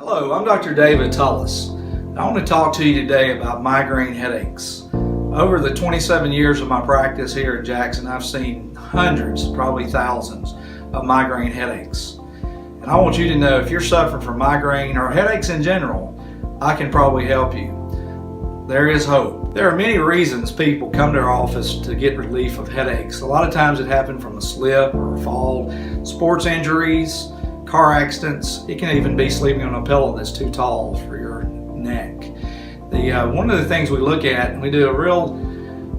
Hello, I'm Dr. David Tullis. I want to talk to you today about migraine headaches. Over the 27 years of my practice here in Jackson, I've seen hundreds, probably thousands, of migraine headaches. And I want you to know if you're suffering from migraine or headaches in general, I can probably help you. There is hope. There are many reasons people come to our office to get relief of headaches. A lot of times it happens from a slip or a fall, sports injuries, car accidents. It can even be sleeping on a pillow that's too tall for your neck. One of the things we look at, and we do a real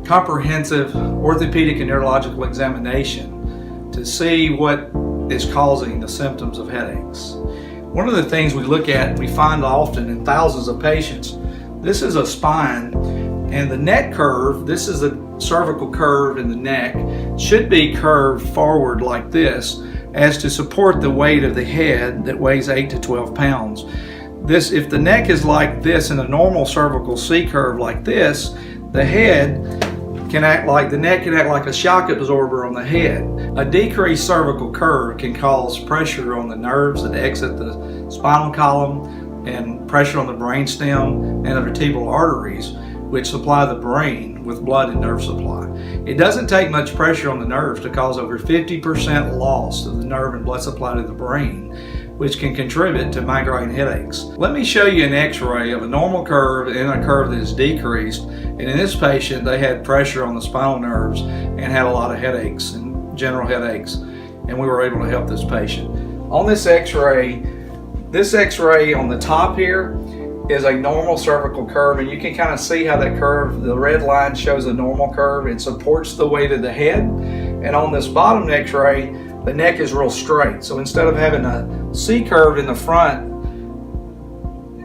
comprehensive orthopedic and neurological examination to see what is causing the symptoms of headaches. One of the things we look at, and we find often in thousands of patients, this is a spine, and the neck curve, this is the cervical curve in the neck, should be curved forward like this as to support the weight of the head that weighs 8 to 12 pounds. If the neck is like this in a normal cervical C curve like this, the neck can act like a shock absorber on the head. A decreased cervical curve can cause pressure on the nerves that exit the spinal column and pressure on the brainstem and the vertebral arteries, which supply the brain with blood and nerve supply. It doesn't take much pressure on the nerves to cause over 50% loss of the nerve and blood supply to the brain, which can contribute to migraine headaches. Let me show you an x-ray of a normal curve and a curve that is decreased. And in this patient, they had pressure on the spinal nerves and had a lot of headaches and general headaches, and we were able to help this patient. On this x-ray on the top here is a normal cervical curve, and you can kind of see how that curve, the red line shows a normal curve. It supports the weight of the head. And on this bottom x-ray, the neck is real straight. So instead of having a C curve in the front,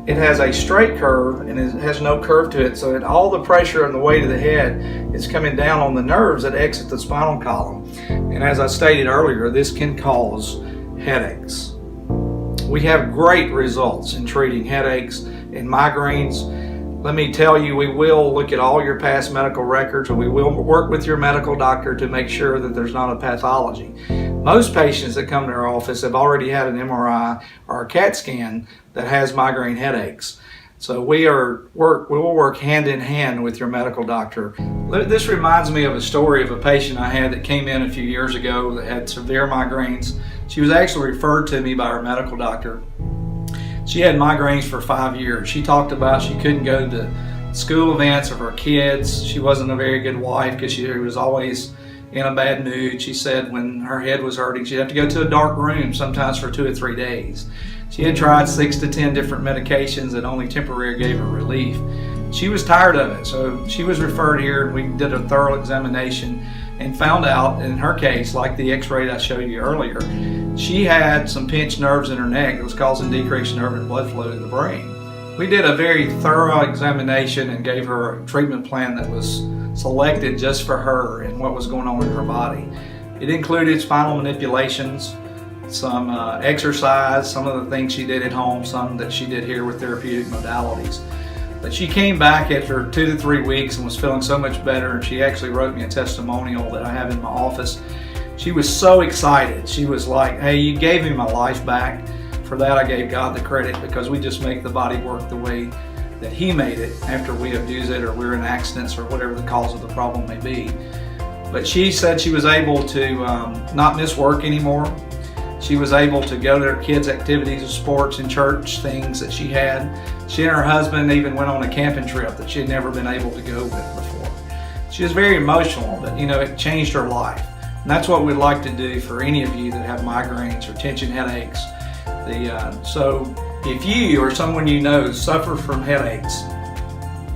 it has a straight curve and it has no curve to it. So all the pressure and the weight of the head is coming down on the nerves that exit the spinal column. And as I stated earlier, this can cause headaches. We have great results in treating headaches and migraines. Let me tell you, we will look at all your past medical records, and we will work with your medical doctor to make sure that there's not a pathology. Most patients that come to our office have already had an MRI or a CAT scan that has migraine headaches. So we will work hand in hand with your medical doctor. This reminds me of a story of a patient I had that came in a few years ago that had severe migraines. She was actually referred to me by her medical doctor. She had migraines for 5 years. She talked about she couldn't go to school events of her kids. She wasn't a very good wife because she was always in a bad mood. She said when her head was hurting, she'd have to go to a dark room sometimes for 2 or 3 days. She had tried 6 to 10 different medications that only temporarily gave her relief. She was tired of it, so she was referred here, and we did a thorough examination and found out in her case, like the x-ray I showed you earlier, she had some pinched nerves in her neck that was causing decreased nerve and blood flow to the brain. We did a very thorough examination and gave her a treatment plan that was selected just for her and what was going on in her body. It included spinal manipulations, some exercise, some of the things she did at home, some that she did here with therapeutic modalities. But she came back after 2 to 3 weeks and was feeling so much better, and she actually wrote me a testimonial that I have in my office. She was so excited. She was like, "Hey, you gave me my life back." For that, I gave God the credit, because we just make the body work the way that He made it after we abuse it or we're in accidents or whatever the cause of the problem may be. But she said she was able to not miss work anymore. She was able to go to her kids' activities and sports and church things that she had. She and her husband even went on a camping trip that she had never been able to go with before. She was very emotional, but it changed her life. And that's what we'd like to do for any of you that have migraines or tension headaches. So if you or someone you know suffer from headaches,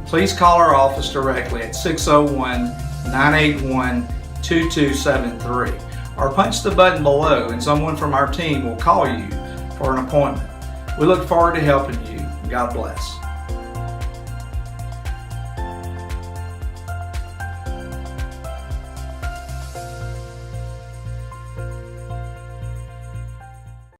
please call our office directly at 601-981-2273. Or punch the button below and someone from our team will call you for an appointment. We look forward to helping you. God bless.